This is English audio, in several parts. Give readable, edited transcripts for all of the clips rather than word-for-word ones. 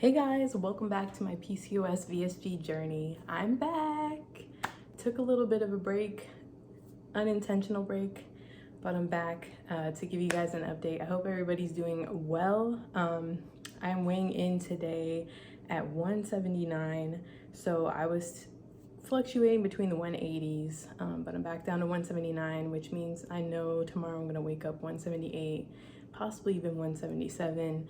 Hey guys, welcome back to my PCOS VSG journey. I'm back. Took a little bit of a break, unintentional break, but I'm back to give you guys an update. I hope everybody's doing well. I'm weighing in today at 179, so I was fluctuating between the 180s, but I'm back down to 179, which means I know tomorrow I'm gonna wake up 178, possibly even 177.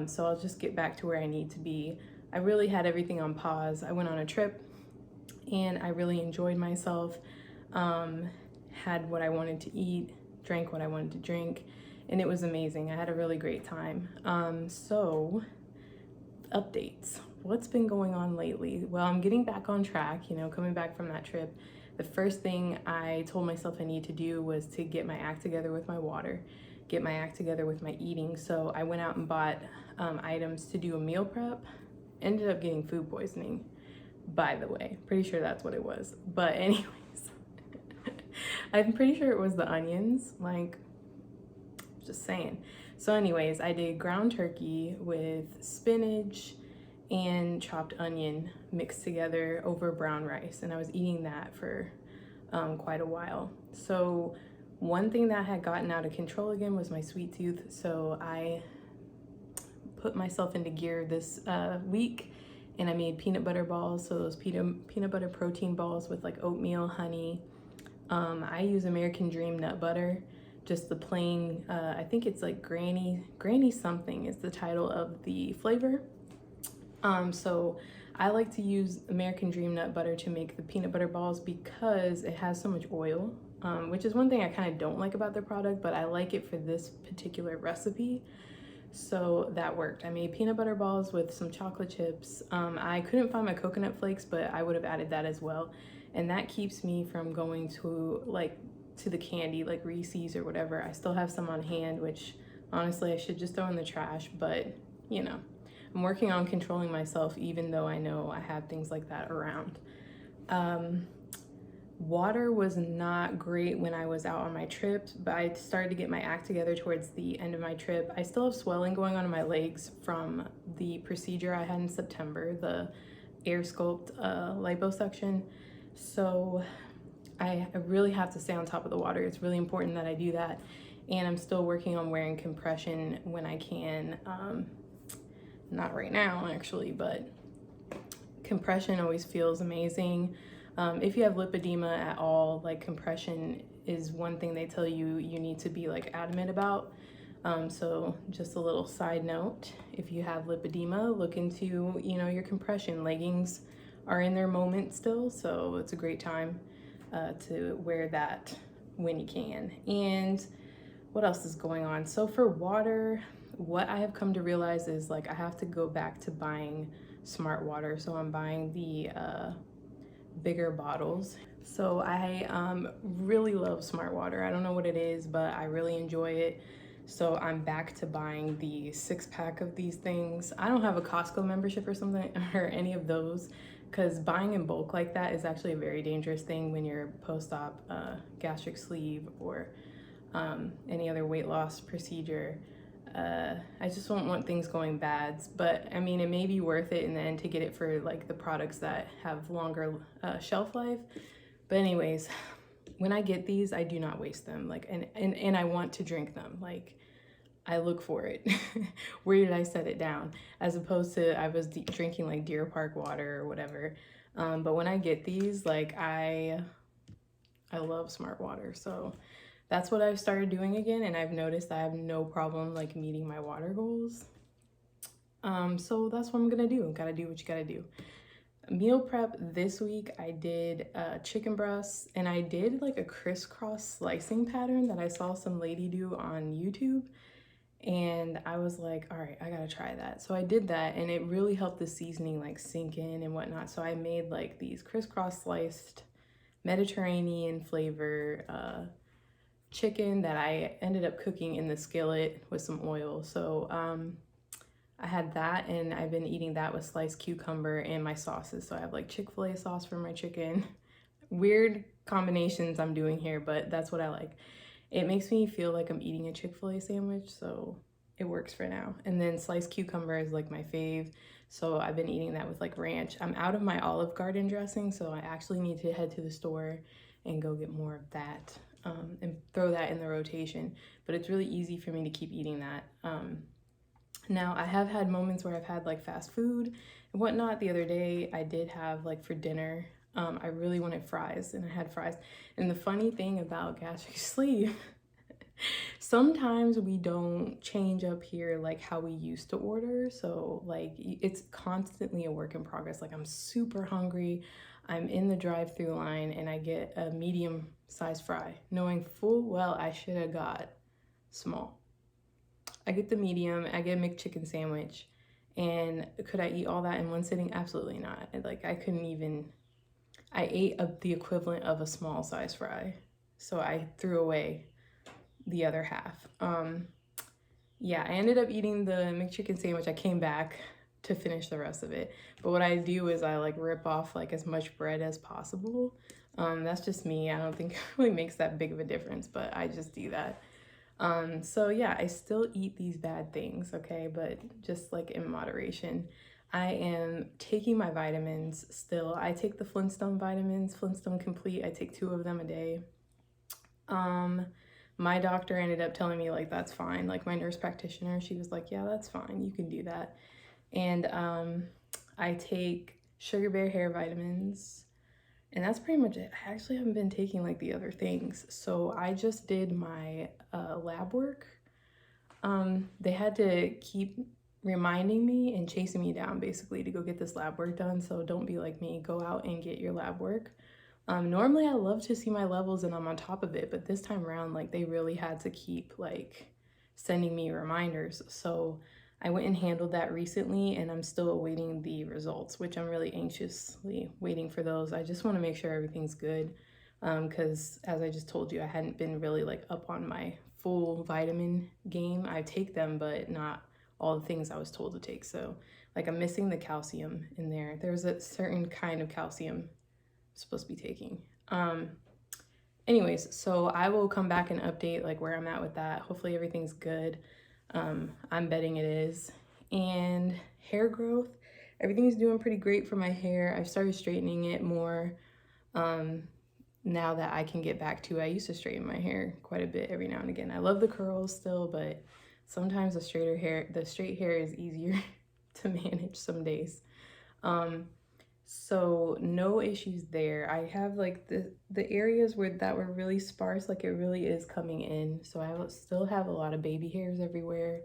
So I'll just get back to where I need to be. I really had everything on pause. I went on a trip and I really enjoyed myself. Had what I wanted to eat, drank what I wanted to drink, and it was amazing. I had a really great time. So updates. What's been going on lately? Well, I'm getting back on track, coming back from that trip. The first thing I told myself I need to do was to get my act together with my water, get my act together with my eating. So I went out and bought items to do a meal prep. Ended up getting food poisoning, by the way. Pretty sure that's what it was. But anyways, I'm pretty sure it was the onions, just saying. So anyways, I did ground turkey with spinach and chopped onion mixed together over brown rice, and I was eating that for quite a while. So one thing that had gotten out of control again was my sweet tooth, so I put myself into gear this week, and I made peanut butter balls. So those peanut butter protein balls with like oatmeal, honey. I use American Dream nut butter, just the plain, I think it's like Granny something is the title of the flavor. So I like to use American Dream nut butter to make the peanut butter balls because it has so much oil, which is one thing I kind of don't like about their product, but I like it for this particular recipe. So that worked. I made peanut butter balls with some chocolate chips. I couldn't find my coconut flakes, but I would have added that as well. And that keeps me from going to the candy, like Reese's or whatever. I still have some on hand, which honestly I should just throw in the trash, but I'm working on controlling myself even though I know I have things like that around. Water was not great when I was out on my trip, but I started to get my act together towards the end of my trip. I still have swelling going on in my legs from the procedure I had in September, the air sculpt liposuction. So I really have to stay on top of the water. It's really important that I do that. And I'm still working on wearing compression when I can. Not right now actually, but compression always feels amazing. If you have lipedema at all, like compression is one thing they tell you need to be like adamant about. So just a little side note, if you have lipedema, look into, your compression. Leggings are in their moment still, so it's a great time to wear that when you can. And what else is going on? So for water, what I have come to realize is I have to go back to buying smart water. So I'm buying the bigger bottles. So I really love smart water. I don't know what it is, but I really enjoy it. So I'm back to buying the 6-pack of these things. I don't have a Costco membership or something or any of those, because buying in bulk like that is actually a very dangerous thing when you're post-op gastric sleeve or any other weight loss procedure. I just don't want things going bad, but I mean, it may be worth it in the end to get it for the products that have longer shelf life. But anyways, when I get these, I do not waste them. And I want to drink them. I look for it. Where did I set it down? As opposed to I was drinking Deer Park water or whatever. But when I get these, I love smart water. So that's what I've started doing again, and I've noticed I have no problem meeting my water goals. So that's what I'm gonna do. Gotta do what you gotta do. Meal prep this week, I did chicken breasts, and I did a crisscross slicing pattern that I saw some lady do on YouTube, and I was like, all right, I gotta try that. So I did that, and it really helped the seasoning sink in and whatnot. So I made these crisscross sliced Mediterranean flavor chicken that I ended up cooking in the skillet with some oil. So I had that, and I've been eating that with sliced cucumber and my sauces. So I have Chick-fil-A sauce for my chicken. Weird combinations I'm doing here, but that's what I like. It makes me feel like I'm eating a Chick-fil-A sandwich, so it works for now. And then sliced cucumber is like my fave. So I've been eating that with like ranch. I'm out of my Olive Garden dressing, so I actually need to head to the store and go get more of that, and throw that in the rotation. But it's really easy for me to keep eating that. Now, I have had moments where I've had like fast food and whatnot. The other day, I did have like for dinner, I really wanted fries and I had fries. And the funny thing about gastric sleeve, sometimes we don't change up here like how we used to order. So like it's constantly a work in progress. Like I'm super hungry. I'm in the drive-through line and I get a medium size fry, knowing full well I should have got small. I get the medium, I get a McChicken sandwich, and could I eat all that in one sitting? Absolutely not. Like I couldn't even, I ate the equivalent of a small size fry. So I threw away the other half. Yeah, I ended up eating the McChicken sandwich. I came back to finish the rest of it. But what I do is I like rip off like as much bread as possible. That's just me. I don't think it really makes that big of a difference, but I just do that. So yeah, I still eat these bad things, okay, but just like in moderation. I am taking my vitamins still. I take the Flintstone vitamins, Flintstone Complete. I take 2 of them a day. My doctor ended up telling me like that's fine. Like my nurse practitioner, she was like, yeah, that's fine. You can do that. And I take Sugar Bear hair vitamins. And that's pretty much it. I actually haven't been taking like the other things. So I just did my lab work. They had to keep reminding me and chasing me down basically to go get this lab work done. So don't be like me, go out and get your lab work. Normally I love to see my levels and I'm on top of it, but this time around, like they really had to keep like sending me reminders. So I went and handled that recently and I'm still awaiting the results, which I'm really anxiously waiting for those. I just want to make sure everything's good, because as I just told you, I hadn't been really like up on my full vitamin game. I take them, but not all the things I was told to take. So like I'm missing the calcium in there. There's a certain kind of calcium I'm supposed to be taking. Anyways, so I will come back and update like where I'm at with that. Hopefully everything's good. I'm betting it is. And hair growth, everything's doing pretty great for my hair. I've started straightening it more now that I can get back to. I used to straighten my hair quite a bit every now and again. I love the curls still, but sometimes the straight hair is easier to manage some days. So no issues there. I have like the areas that were really sparse, like it really is coming in. So I will still have a lot of baby hairs everywhere.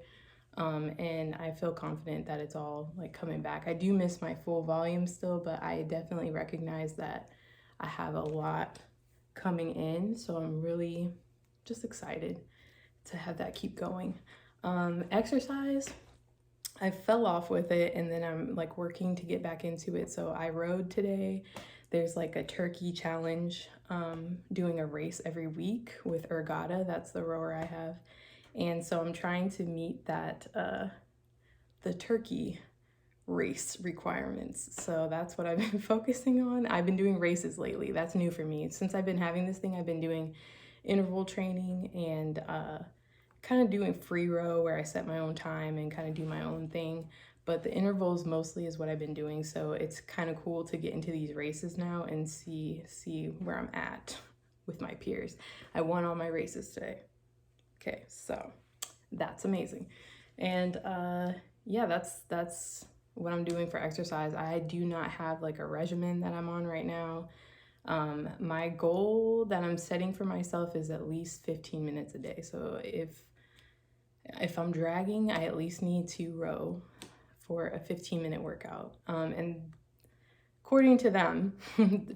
And I feel confident that it's all like coming back. I do miss my full volume still, but I definitely recognize that I have a lot coming in. So I'm really just excited to have that keep going. Exercise, I fell off with it and then I'm like working to get back into it. So I rode today. There's like a turkey challenge, doing a race every week with Ergata. That's the rower I have. And so I'm trying to meet that, the turkey race requirements. So that's what I've been focusing on. I've been doing races lately. That's new for me. Since I've been having this thing, I've been doing interval training and kind of doing free row where I set my own time and kind of do my own thing. But the intervals mostly is what I've been doing. So it's kind of cool to get into these races now and see where I'm at with my peers. I won all my races today. Okay, so that's amazing. And yeah, that's what I'm doing for exercise. I do not have like a regimen that I'm on right now. My goal that I'm setting for myself is at least 15 minutes a day. So if I'm dragging, I at least need to row for a 15-minute workout. And according to them,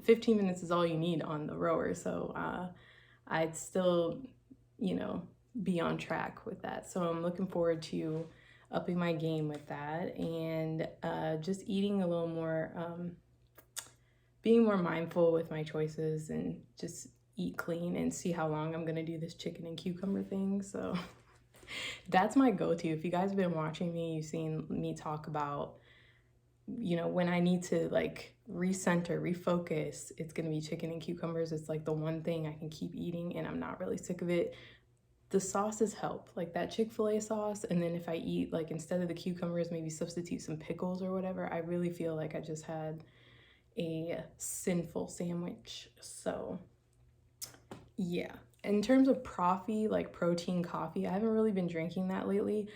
15 minutes is all you need on the rower. So I'd still, be on track with that. So I'm looking forward to upping my game with that and just eating a little more, being more mindful with my choices and just eat clean and see how long I'm gonna do this chicken and cucumber thing. So that's my go-to. If you guys have been watching me, you've seen me talk about, when I need to like recenter, refocus, it's gonna be chicken and cucumbers. It's like the one thing I can keep eating and I'm not really sick of it. the sauces help, like that Chick-fil-A sauce. And then if I eat, like, instead of the cucumbers, maybe substitute some pickles or whatever, I really feel like I just had a sinful sandwich. So yeah. In terms of coffee, like protein coffee, I haven't really been drinking that lately.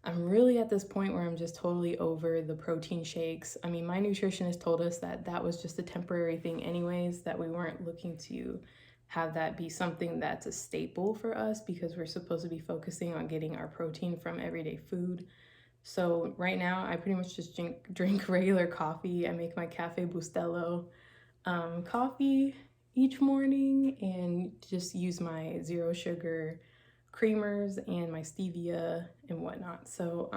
I'm really at this point where I'm just totally over the protein shakes. I mean, my nutritionist told us that that was just a temporary thing anyways, that we weren't looking to have that be something that's a staple for us, because we're supposed to be focusing on getting our protein from everyday food. So right now I pretty much just drink regular coffee. I make my Cafe Bustelo coffee each morning and just use my zero sugar creamers and my stevia and whatnot. So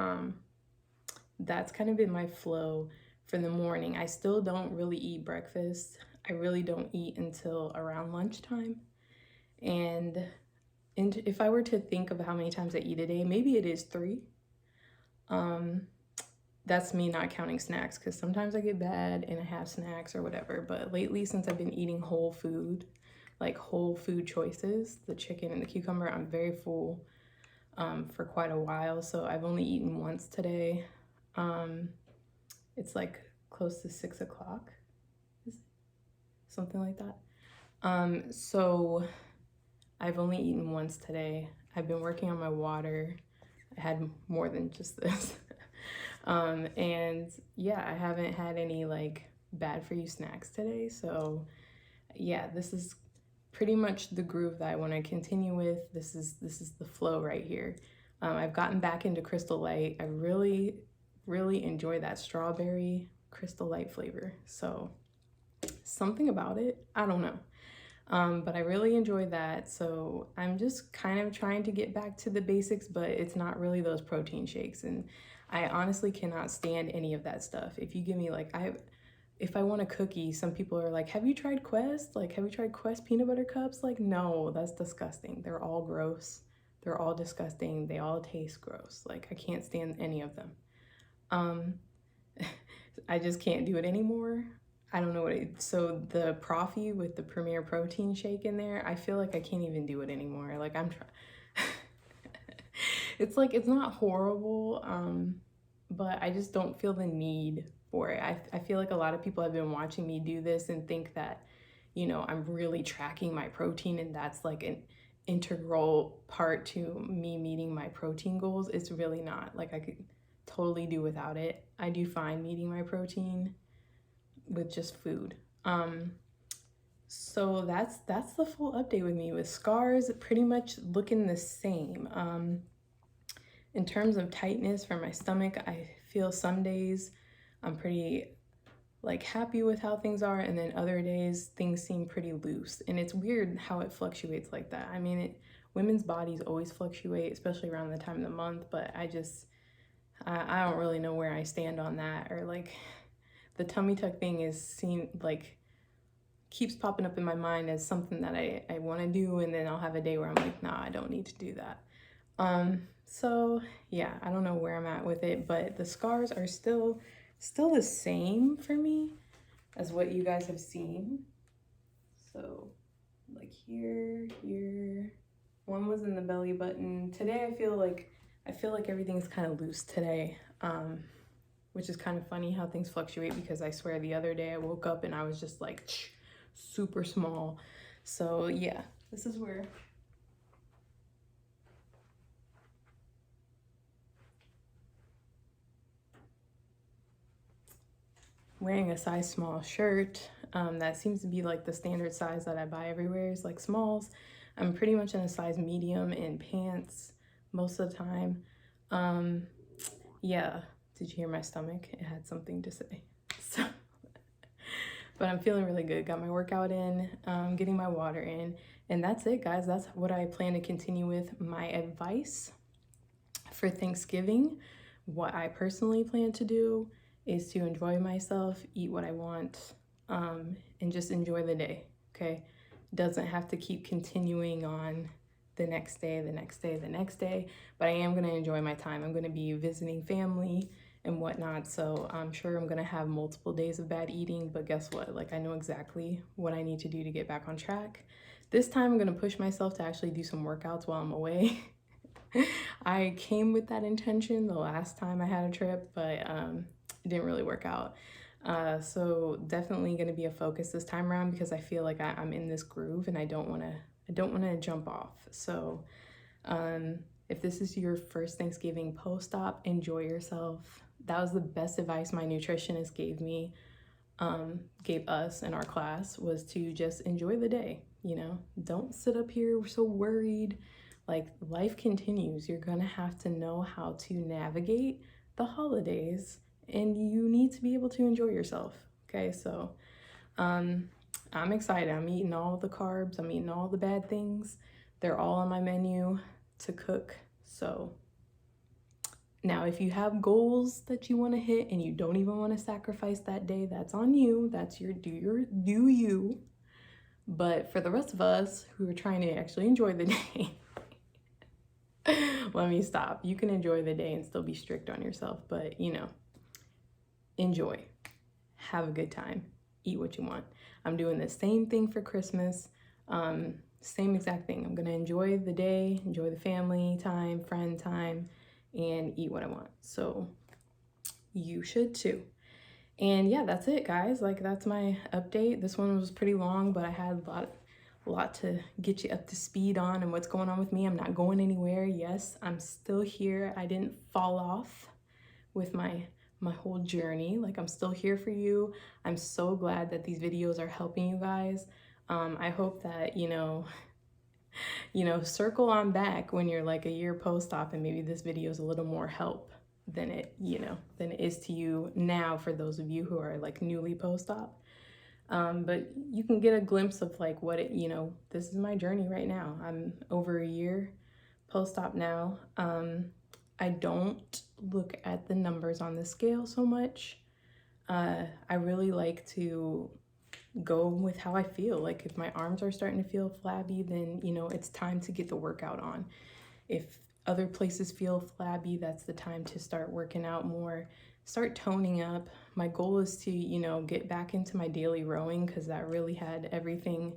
that's kind of been my flow for the morning. I still don't really eat breakfast. I really don't eat until around lunchtime. And if I were to think of how many times I eat a day, maybe it is 3. That's me not counting snacks, because sometimes I get bad and I have snacks or whatever. But lately, since I've been eating whole food, like whole food choices, the chicken and the cucumber, I'm very full for quite a while. So I've only eaten once today. It's like close to 6 o'clock, something like that. So I've only eaten once today. I've been working on my water. I had more than just this. And yeah, I haven't had any like bad for you snacks today. So yeah, this is pretty much the groove that I want to continue with. This is the flow right here. I've gotten back into Crystal Light. I really enjoy that strawberry Crystal Light flavor. So something about it, I don't know. But I really enjoy that. So I'm just kind of trying to get back to the basics, but it's not really those protein shakes. And I honestly cannot stand any of that stuff. If you give me like, if I want a cookie, some people are like, have you tried Quest? Like, have you tried Quest peanut butter cups? Like, no, that's disgusting. They're all gross. They're all disgusting. They all taste gross. Like, I can't stand any of them. I just can't do it anymore. I don't know so the Profi with the Premier Protein shake in there, I feel like I can't even do it anymore. Like I'm trying. It's like, it's not horrible, but I just don't feel the need for it. I feel like a lot of people have been watching me do this and think that, you know, I'm really tracking my protein and that's like an integral part to me meeting my protein goals. It's really not. Like, I could totally do without it. I do fine meeting my protein with just food. So that's the full update with me. With scars pretty much looking the same. In terms of tightness for my stomach, I feel some days I'm pretty like happy with how things are, and then other days things seem pretty loose. And it's weird how it fluctuates like that. I mean, women's bodies always fluctuate, especially around the time of the month, but I don't really know where I stand on that. Or like the tummy tuck thing keeps popping up in my mind as something that I want to do, and then I'll have a day where I'm like, nah, I don't need to do that. So yeah, I don't know where I'm at with it, but the scars are still the same for me as what you guys have seen. So like here, one was in the belly button. Today I feel like everything's kind of loose today, which is kind of funny how things fluctuate, because I swear the other day I woke up and I was just like super small. So yeah, this is where wearing a size small shirt. That seems to be like the standard size that I buy everywhere is like smalls. I'm pretty much in a size medium in pants most of the time. Yeah, did you hear my stomach? It had something to say. So, but I'm feeling really good. Got my workout in, getting my water in, and that's it, guys. That's what I plan to continue with. My advice for Thanksgiving, what I personally plan to do is to enjoy myself, eat what I want, and just enjoy the day, okay? Doesn't have to keep continuing on the next day, but I am gonna enjoy my time. I'm gonna be visiting family and whatnot, so I'm sure I'm gonna have multiple days of bad eating, but guess what? Like, I know exactly what I need to do to get back on track. This time I'm gonna push myself to actually do some workouts while I'm away. I came with that intention the last time I had a trip, but it didn't really work out. So definitely gonna be a focus this time around because I feel like I'm in this groove and I don't wanna jump off. So if this is your first Thanksgiving post-op, enjoy yourself. That was the best advice my nutritionist gave us in our class, was to just enjoy the day. You know, don't sit up here so worried. Like, life continues. You're gonna have to know how to navigate the holidays, and you need to be able to enjoy yourself. Okay, so I'm excited. I'm eating all the carbs, I'm eating all the bad things. They're all on my menu to cook. So now, if you have goals that you want to hit and you don't even want to sacrifice that day, that's on you. That's your do you. But for the rest of us who are trying to actually enjoy the day, let me stop. You can enjoy the day and still be strict on yourself, but you know, enjoy. Have a good time. Eat what you want. I'm doing the same thing for Christmas. Same exact thing. I'm gonna enjoy the day, enjoy the family time, friend time, and eat what I want. So you should too. And yeah, that's it, guys. Like, that's my update. This one was pretty long, but I had a lot to get you up to speed on and what's going on with me. I'm not going anywhere. Yes, I'm still here. I didn't fall off with my whole journey. Like, I'm still here for you. I'm so glad that these videos are helping you guys. I hope that, you know, circle on back when you're like a year post-op and maybe this video is a little more help than it is to you now, for those of you who are like newly post-op. But you can get a glimpse of like what it, this is my journey right now. I'm over a year post-op now. I don't look at the numbers on the scale so much. I really like to go with how I feel. Like, if my arms are starting to feel flabby, then it's time to get the workout on. If other places feel flabby, that's the time to start working out more, start toning up. My goal is to get back into my daily rowing, because that really had everything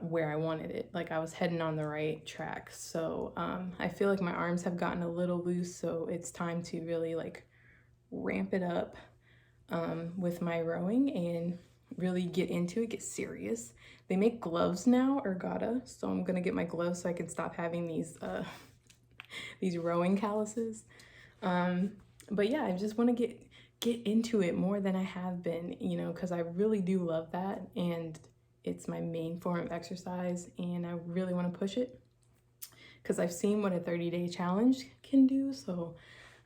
where I wanted it. Like, I was heading on the right track. So I feel like my arms have gotten a little loose, so it's time to really like ramp it up with my rowing and really get into it, get serious. They make gloves now, ergata, so I'm gonna get my gloves so I can stop having these rowing calluses. But yeah, I just want to get into it more than I have been, because I really do love that, and it's my main form of exercise, and I really want to push it because I've seen what a 30-day challenge can do. So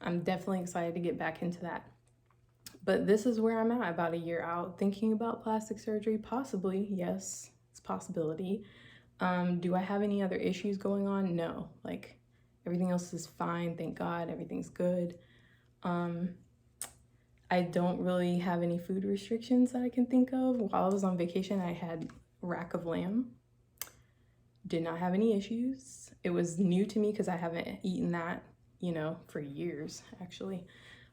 I'm definitely excited to get back into that. But this is where I'm at, about a year out, thinking about plastic surgery, possibly. Yes, it's a possibility. Do I have any other issues going on? No. Like, everything else is fine, thank God, everything's good. I don't really have any food restrictions that I can think of. While I was on vacation, I had rack of lamb. Did not have any issues. It was new to me because I haven't eaten that, for years, actually.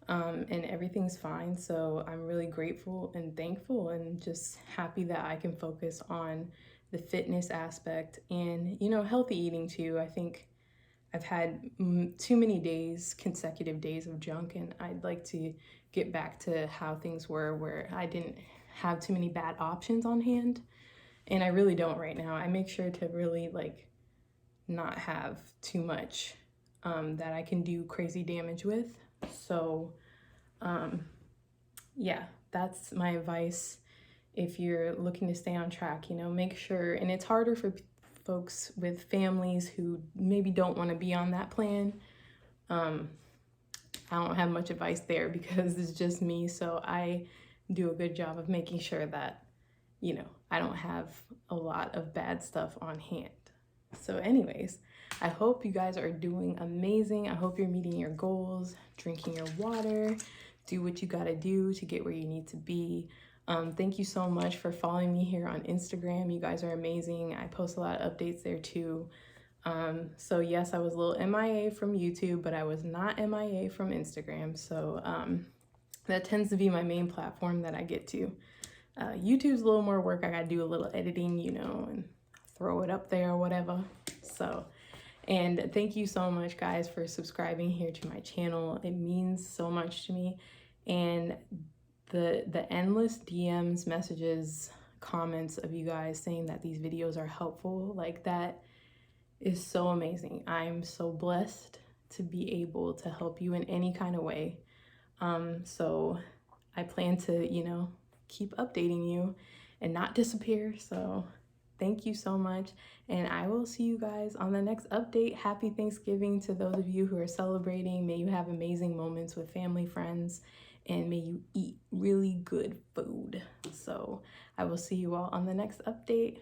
And everything's fine. So I'm really grateful and thankful and just happy that I can focus on the fitness aspect and, healthy eating too. I think I've had too many consecutive days of junk, and I'd like to get back to how things were, where I didn't have too many bad options on hand. And I really don't right now. I make sure to really like not have too much that I can do crazy damage with. So yeah, that's my advice. If you're looking to stay on track, make sure, and it's harder for folks with families who maybe don't want to be on that plan. I don't have much advice there because it's just me. So I do a good job of making sure that, I don't have a lot of bad stuff on hand. So anyways, I hope you guys are doing amazing. I hope you're meeting your goals, drinking your water, do what you gotta do to get where you need to be. Thank you so much for following me here on Instagram. You guys are amazing. I post a lot of updates there too. So yes, I was a little MIA from YouTube, but I was not MIA from Instagram. So that tends to be my main platform that I get to. YouTube's a little more work. I gotta do a little editing, and throw it up there or whatever. So, and thank you so much, guys, for subscribing here to my channel. It means so much to me. And the endless DMs, messages, comments of you guys saying that these videos are helpful, like that is so amazing. I'm so blessed to be able to help you in any kind of way. So I plan to, you know, keep updating you and not disappear. So thank you so much. And I will see you guys on the next update. Happy Thanksgiving to those of you who are celebrating. May you have amazing moments with family, friends, and may you eat really good food. So I will see you all on the next update.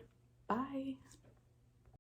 Bye.